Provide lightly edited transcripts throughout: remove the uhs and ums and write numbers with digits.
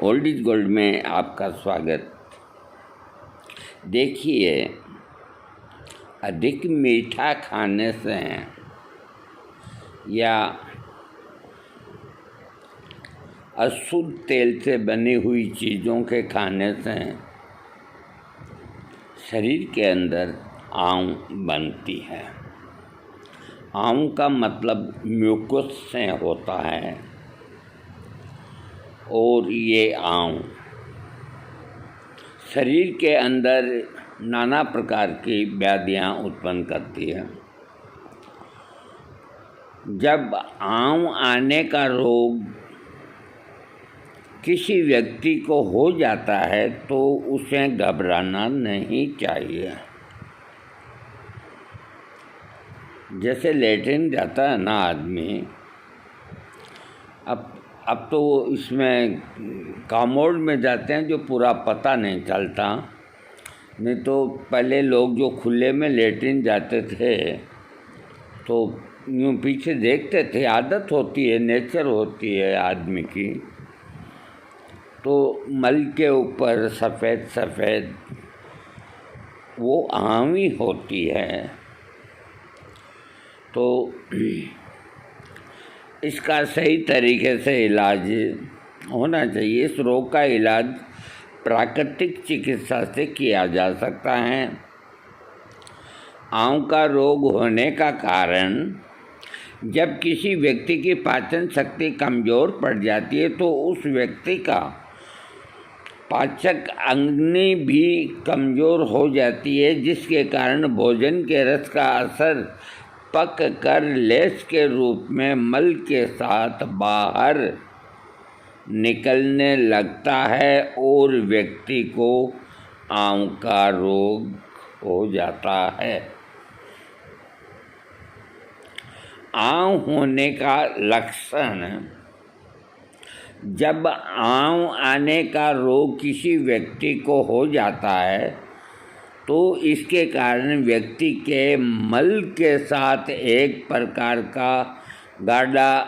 Old is gold में आपका स्वागत। देखिए, अधिक मीठा खाने से या अशुद्ध तेल से बनी हुई चीज़ों के खाने से शरीर के अंदर आंव बनती है। आंव का मतलब म्यूकस से होता है और ये आंव शरीर के अंदर नाना प्रकार की व्याधियाँ उत्पन्न करती है। जब आंव आने का रोग किसी व्यक्ति को हो जाता है तो उसे घबराना नहीं चाहिए। जैसे लेटरिन जाता है ना आदमी, अब तो इसमें कमोड में जाते हैं जो पूरा पता नहीं चलता। नहीं तो पहले लोग जो खुले में लेटरिन जाते थे तो यूँ पीछे देखते थे, आदत होती है, नेचर होती है आदमी की। तो मल के ऊपर सफ़ेद सफ़ेद वो आंवी होती है। तो इसका सही तरीके से इलाज होना चाहिए। इस रोग का इलाज प्राकृतिक चिकित्सा से किया जा सकता है। आंव का रोग होने का कारण, जब किसी व्यक्ति की पाचन शक्ति कमज़ोर पड़ जाती है तो उस व्यक्ति का पाचक अग्नि भी कमज़ोर हो जाती है, जिसके कारण भोजन के रस का असर पक कर लेस के रूप में मल के साथ बाहर निकलने लगता है और व्यक्ति को आंव का रोग हो जाता है। आंव होने का लक्षण, जब आंव आने का रोग किसी व्यक्ति को हो जाता है तो इसके कारण व्यक्ति के मल के साथ एक प्रकार का गाढ़ा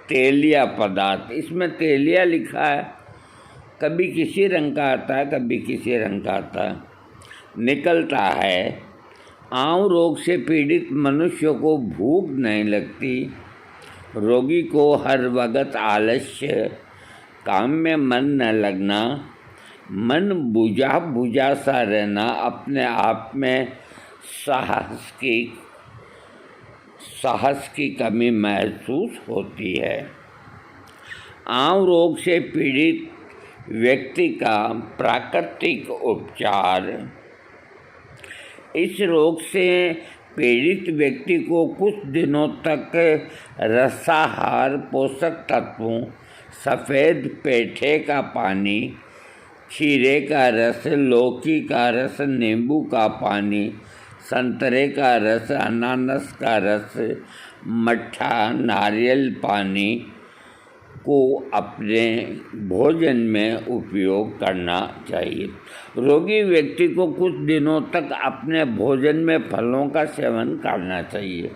तेलिया पदार्थ, इसमें तेलिया लिखा है, कभी किसी रंग का आता है कभी किसी रंग का आता है, निकलता है। आंव रोग से पीड़ित मनुष्य को भूख नहीं लगती, रोगी को हर वक्त आलस्य, काम में मन न लगना, मन बुझा बुझा सा रहना, अपने आप में साहस की कमी महसूस होती है। आंव रोग से पीड़ित व्यक्ति का प्राकृतिक उपचार, इस रोग से पीड़ित व्यक्ति को कुछ दिनों तक रसाहार, पोषक तत्वों, सफ़ेद पेठे का पानी, खीरे का रस, लौकी का रस, नींबू का पानी, संतरे का रस, अनानास का रस, मट्ठा, नारियल पानी को अपने भोजन में उपयोग करना चाहिए। रोगी व्यक्ति को कुछ दिनों तक अपने भोजन में फलों का सेवन करना चाहिए।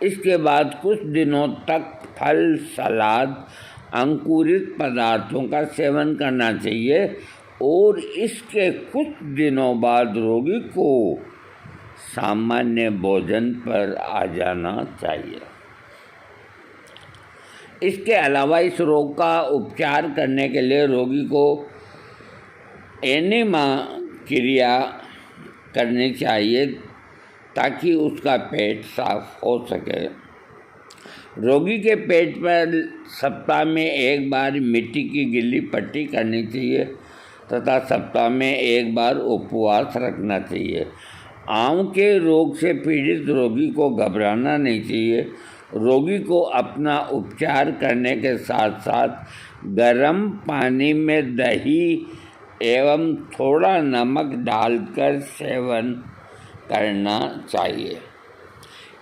इसके बाद कुछ दिनों तक फल, सलाद, अंकुरित पदार्थों का सेवन करना चाहिए और इसके कुछ दिनों बाद रोगी को सामान्य भोजन पर आ जाना चाहिए। इसके अलावा इस रोग का उपचार करने के लिए रोगी को एनिमा क्रिया करनी चाहिए ताकि उसका पेट साफ हो सके। रोगी के पेट पर सप्ताह में एक बार मिट्टी की गीली पट्टी करनी चाहिए तथा सप्ताह में एक बार उपवास रखना चाहिए। आंव के रोग से पीड़ित रोगी को घबराना नहीं चाहिए। रोगी को अपना उपचार करने के साथ साथ गर्म पानी में दही एवं थोड़ा नमक डालकर सेवन करना चाहिए।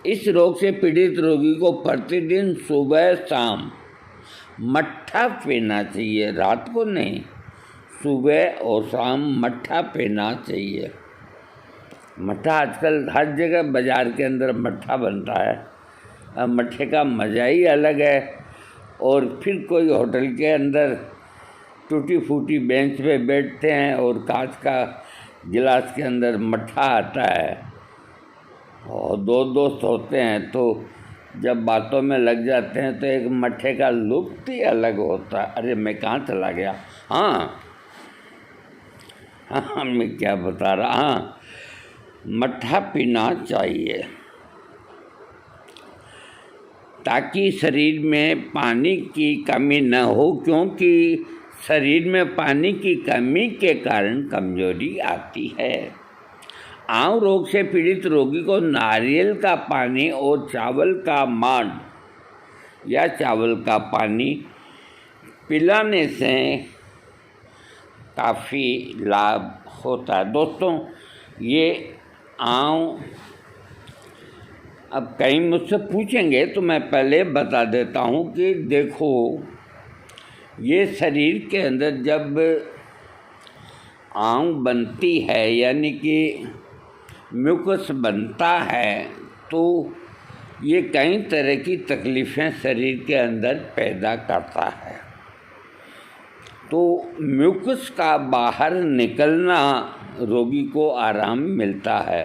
इस रोग से पीड़ित रोगी को प्रतिदिन सुबह शाम मट्ठा पीना चाहिए, रात को नहीं, सुबह और शाम मट्ठा पीना चाहिए। मट्ठा आजकल हर जगह बाज़ार के अंदर मट्ठा बनता है। अब मट्ठे का मज़ा ही अलग है। और फिर कोई होटल के अंदर टूटी फूटी बेंच पे बैठते हैं और कांच का गिलास के अंदर मट्ठा आता है और दो दोस्त होते हैं, तो जब बातों में लग जाते हैं तो एक मट्ठे का लुत्फ ही अलग होता है। अरे मैं कहाँ चला गया, हाँ मैं क्या बता रहा, हाँ मट्ठा पीना चाहिए ताकि शरीर में पानी की कमी न हो, क्योंकि शरीर में पानी की कमी के कारण कमजोरी आती है। आंव रोग से पीड़ित रोगी को नारियल का पानी और चावल का मांड या चावल का पानी पिलाने से काफ़ी लाभ होता है। दोस्तों, ये आंव, अब कहीं मुझसे पूछेंगे तो मैं पहले बता देता हूँ कि देखो, ये शरीर के अंदर जब आंव बनती है यानी कि म्यूकस बनता है, तो ये कई तरह की तकलीफ़ें शरीर के अंदर पैदा करता है। तो म्यूकस का बाहर निकलना रोगी को आराम मिलता है।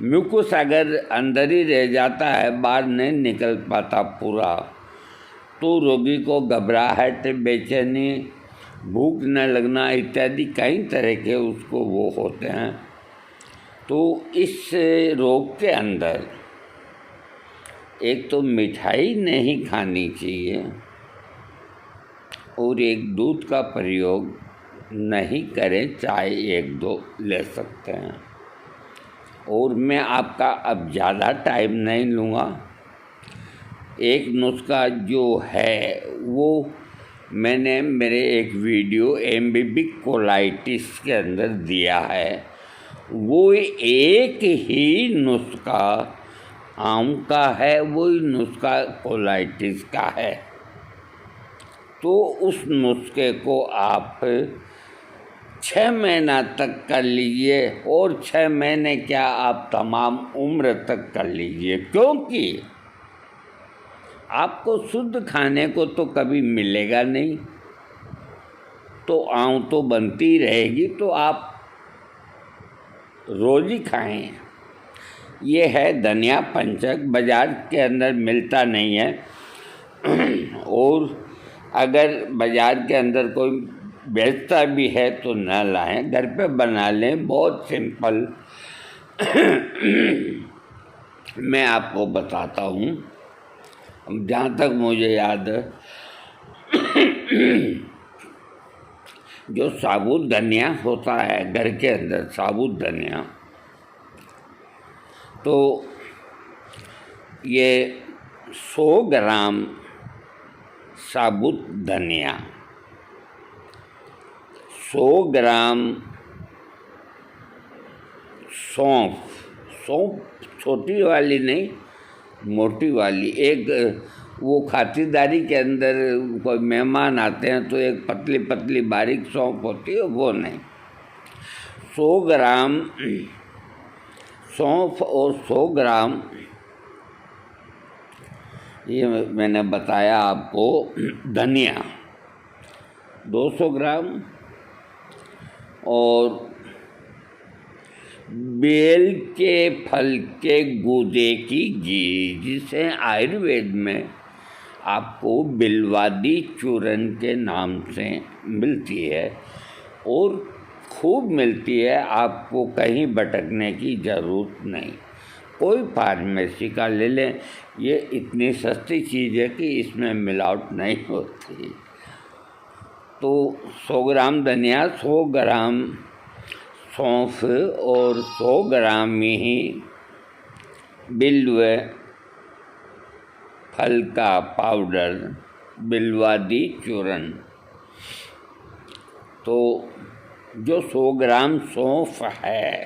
म्यूकस अगर अंदर ही रह जाता है, बाहर नहीं निकल पाता पूरा, तो रोगी को घबराहट, बेचैनी, भूख न लगना इत्यादि कई तरह के उसको वो होते हैं। तो इस रोग के अंदर एक तो मिठाई नहीं खानी चाहिए और एक दूध का प्रयोग नहीं करें, चाय एक दो ले सकते हैं। और मैं आपका अब ज़्यादा टाइम नहीं लूँगा। एक नुस्खा जो है वो मैंने मेरे एक वीडियो एम्फीबिक कोलाइटिस के अंदर दिया है। वो एक ही नुस्खा आम का है, वही नुस्खा कोलाइटिस का है। तो उस नुस्खे को आप 6 महीना तक कर लीजिए, और 6 महीने क्या, आप तमाम उम्र तक कर लीजिए, क्योंकि आपको शुद्ध खाने को तो कभी मिलेगा नहीं। तो आंव तो बनती रहेगी, तो आप रोज़ ही खाएं। ये है धनिया पंचक, बाज़ार के अंदर मिलता नहीं है और अगर बाज़ार के अंदर कोई बेचता भी है तो न लाएं, घर पे बना लें, बहुत सिंपल। मैं आपको बताता हूँ, जहाँ तक मुझे याद है, जो साबुत धनिया होता है घर के अंदर, साबुत धनिया, तो ये 100 ग्राम साबुत धनिया, 100 ग्राम सौंफ छोटी वाली नहीं, मोटी वाली, एक वो खातिरदारी के अंदर कोई मेहमान आते हैं तो एक पतली पतली बारीक सौंफ होती है, वो नहीं। 100 ग्राम सौंफ और 100 ग्राम, ये मैंने बताया आपको, धनिया 200 ग्राम, और बेल के फल के गूदे की घी, जिसे आयुर्वेद में आपको बिल्वादी चूर्ण के नाम से मिलती है और खूब मिलती है। आपको कहीं भटकने की ज़रूरत नहीं, कोई फार्मेसी का ले लें। ये इतनी सस्ती चीज़ है कि इसमें मिलावट नहीं होती। तो 100 ग्राम धनिया, 100 ग्राम सौंफ और 100 ग्राम ही बिल्व फल का पाउडर, बिल्वादी चूर्ण। तो जो 100 ग्राम सौंफ है,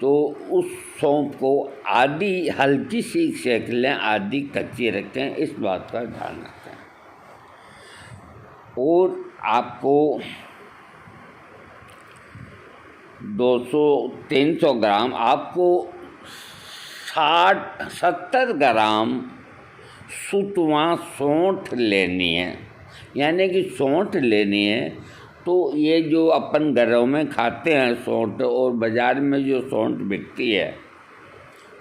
तो उस सौंफ को आधी हल्की सी सेक लें, आधी कच्ची रखें, इस बात का ध्यान रखें। और आपको 200-300 ग्राम, आपको 60-70 ग्राम सुतवा सौंठ लेनी है। यानी कि सौंठ लेनी है। तो ये जो अपन घरों में खाते हैं सौंठ, और बाज़ार में जो सौंठ बिकती है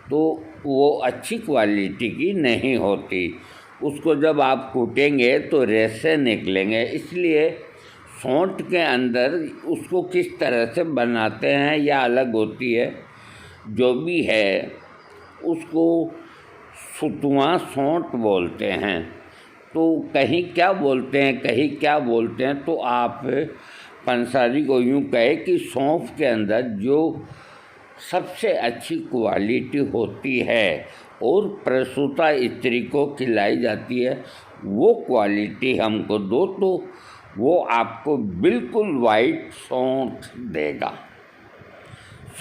तो वो अच्छी क्वालिटी की नहीं होती। उसको जब आप कूटेंगे तो रेशे निकलेंगे। इसलिए सौंठ के अंदर उसको किस तरह से बनाते हैं या अलग होती है, जो भी है उसको सुतुआ सौंठ बोलते हैं। तो कहीं क्या बोलते हैं, कहीं क्या बोलते हैं, तो आप पंसारी को यूँ कहे कि सौंफ के अंदर जो सबसे अच्छी क्वालिटी होती है और प्रसूता स्त्री को खिलाई जाती है, वो क्वालिटी हमको दो, तो वो आपको बिल्कुल वाइट सौंठ देगा।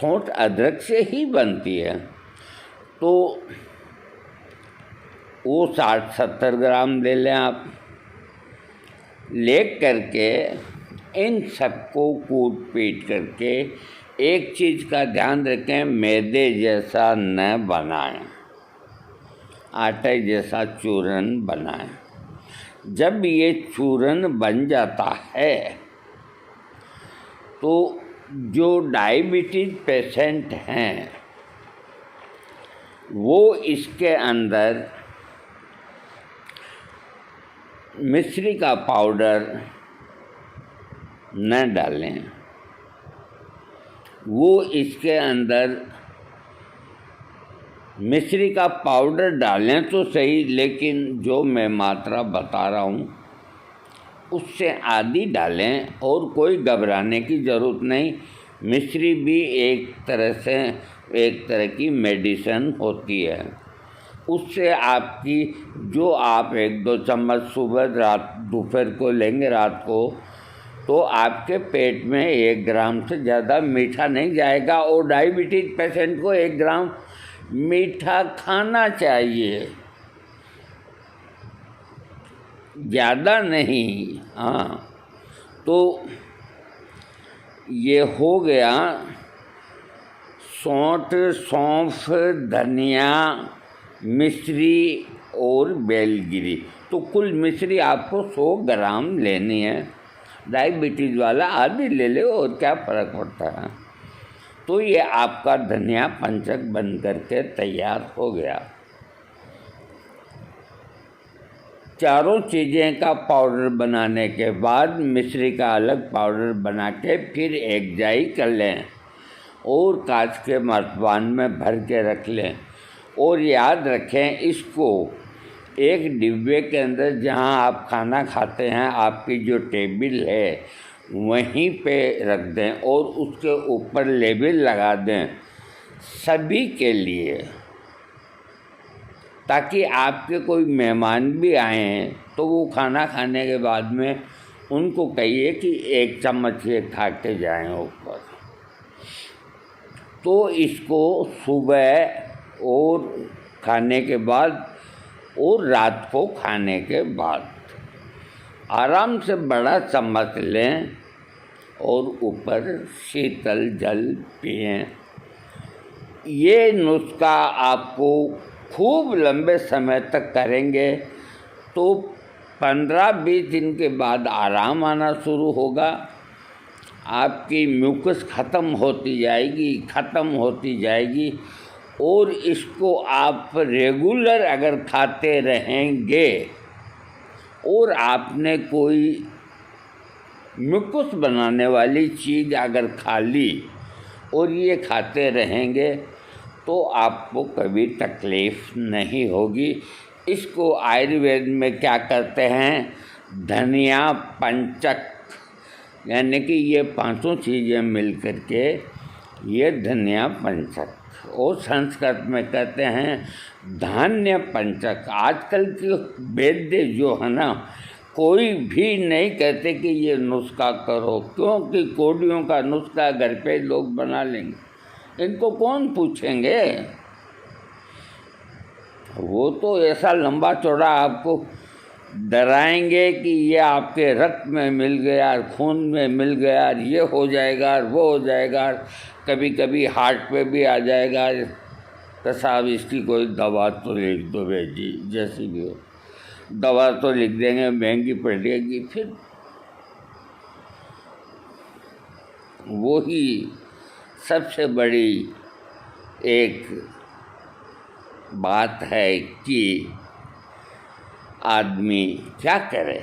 सौंठ अदरक से ही बनती है। तो वो 60-70 ग्राम ले लें आप। ले करके इन सबको कूट पीट करके एक चीज़ का ध्यान रखें, मैदे जैसा न बनाएं, आटे जैसा चूरन बनाएं। जब ये चूरन बन जाता है तो जो डायबिटीज पेशेंट हैं वो इसके अंदर मिश्री का पाउडर न डालें। वो इसके अंदर मिश्री का पाउडर डालें तो सही, लेकिन जो मैं मात्रा बता रहा हूँ उससे आधी डालें, और कोई घबराने की ज़रूरत नहीं। मिश्री भी एक तरह की मेडिसिन होती है। उससे आपकी जो आप 1-2 चम्मच सुबह रात दोपहर को लेंगे रात को, तो आपके पेट में 1 ग्राम से ज़्यादा मीठा नहीं जाएगा। और डायबिटीज पेशेंट को 1 ग्राम मीठा खाना चाहिए, ज़्यादा नहीं। हाँ, तो ये हो गया सौंठ, सौंफ, धनिया, मिश्री और बेलगिरी। तो कुल मिश्री आपको 100 ग्राम लेनी है। डायबिटीज़ वाला आधी ले ले, और क्या फ़र्क पड़ता है। तो ये आपका धनिया पंचक बन करके तैयार हो गया। चारों चीज़ें का पाउडर बनाने के बाद मिश्री का अलग पाउडर बना के फिर एक जाई कर लें और कांच के मर्तबान में भर के रख लें। और याद रखें, इसको एक डिब्बे के अंदर जहां आप खाना खाते हैं, आपकी जो टेबल है वहीं पे रख दें और उसके ऊपर लेबल लगा दें सभी के लिए, ताकि आपके कोई मेहमान भी आए हैं तो वो खाना खाने के बाद में उनको कहिए कि 1 चम्मच ये खा के जाएँ ऊपर। तो इसको सुबह और खाने के बाद और रात को खाने के बाद आराम से बड़ा चम्मच लें और ऊपर शीतल जल पिएं। ये नुस्खा आपको खूब लंबे समय तक करेंगे तो 15-20 दिन के बाद आराम आना शुरू होगा। आपकी म्यूकस ख़त्म होती जाएगी और इसको आप रेगुलर अगर खाते रहेंगे और आपने कोई म्यूकस बनाने वाली चीज़ अगर खा ली और ये खाते रहेंगे तो आपको कभी तकलीफ़ नहीं होगी। इसको आयुर्वेद में क्या करते हैं, धनिया पंचक, यानी कि ये 5 चीज़ें मिल करके ये धनिया पंचक, और संस्कृत में कहते हैं धान्य पंचक। आजकल के वैद्य जो है ना, कोई भी नहीं कहते कि ये नुस्खा करो, क्योंकि कोडियों का नुस्खा घर पे लोग बना लेंगे, इनको कौन पूछेंगे। वो तो ऐसा लंबा चौड़ा आपको डराएंगे कि ये आपके रक्त में मिल गया, खून में मिल गया, ये हो जाएगा, वो हो जाएगा, कभी कभी हार्ट पे भी आ जाएगा, तो साहब इसकी कोई दवा तो लिख दो जी, जैसी भी हो। दवा तो लिख देंगे, महंगी पड़ेगी, फिर वही सबसे बड़ी एक बात है कि आदमी क्या करे।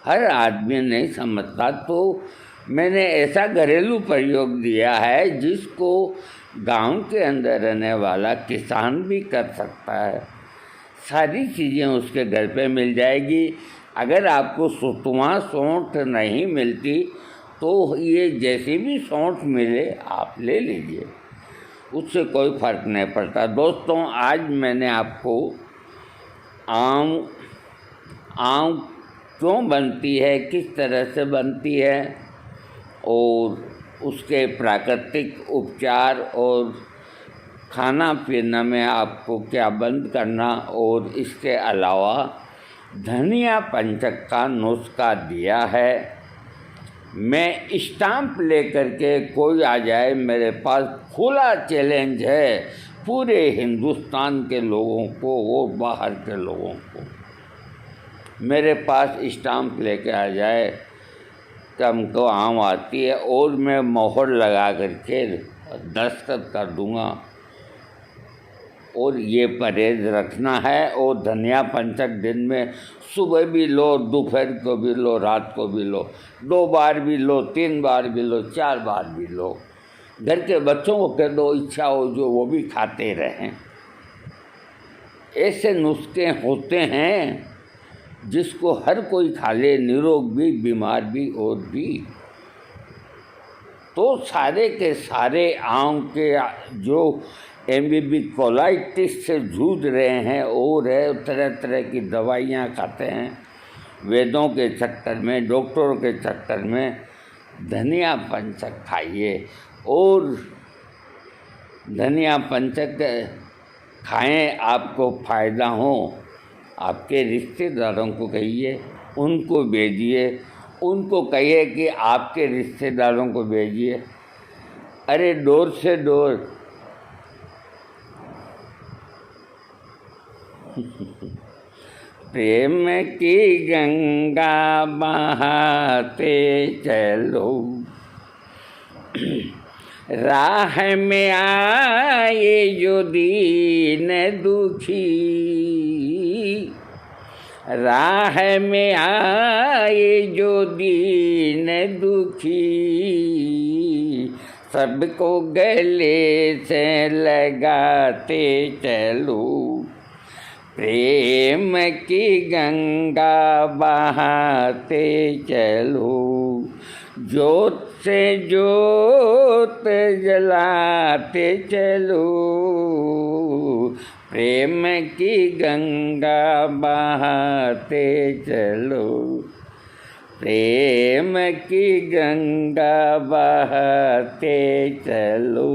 हर आदमी नहीं समझता, तो मैंने ऐसा घरेलू प्रयोग दिया है जिसको गांव के अंदर रहने वाला किसान भी कर सकता है। सारी चीज़ें उसके घर पे मिल जाएगी। अगर आपको सुतवा सौंठ नहीं मिलती तो ये जैसी भी सौंठ मिले आप ले लीजिए, उससे कोई फ़र्क नहीं पड़ता। दोस्तों, आज मैंने आपको आम क्यों बनती है, किस तरह से बनती है और उसके प्राकृतिक उपचार और खाना पीना में आपको क्या बंद करना, और इसके अलावा धनिया पंचक का नुस्खा दिया है। मैं स्टाम्प लेकर के कोई आ जाए, मेरे पास खुला चैलेंज है पूरे हिंदुस्तान के लोगों को और बाहर के लोगों को। मेरे पास स्टाम्प लेके आ जाए कि हमको आम आती है, और मैं मोहर लगा करके दस्तखत कर दूँगा। और ये परहेज रखना है। और धनिया पंचक दिन में सुबह भी लो, दोपहर को भी लो, रात को भी लो, 2 बार भी लो, 3 बार भी लो, 4 बार भी लो। घर के बच्चों को कह दो, इच्छा हो जो वो भी खाते रहें। ऐसे नुस्खे होते हैं जिसको हर कोई खा ले, निरोग भी, बीमार भी और भी। तो सारे के सारे आम के जो एमबीबी कोलाइटिस से जूझ रहे हैं और है, तरह तरह की दवाइयाँ खाते हैं वेदों के चक्कर में, डॉक्टरों के चक्कर में, धनिया पंचक खाइए। और धनिया पंचक खाएं, आपको फ़ायदा हो। आपके रिश्तेदारों को कहिए, उनको भेजिए, उनको कहिए कि आपके रिश्तेदारों को भेजिए। अरे डोर से डोर प्रेम की गंगा बहाते चलो, राह में आए जो दीन दुखी, राह में आए जो दीन दुखी, सबको गले से लगाते चलो। प्रेम की गंगा बहाते चलो, जोत से जोत जलाते चलो। प्रेम की गंगा बहाते चलो, प्रेम की गंगा बहाते चलो।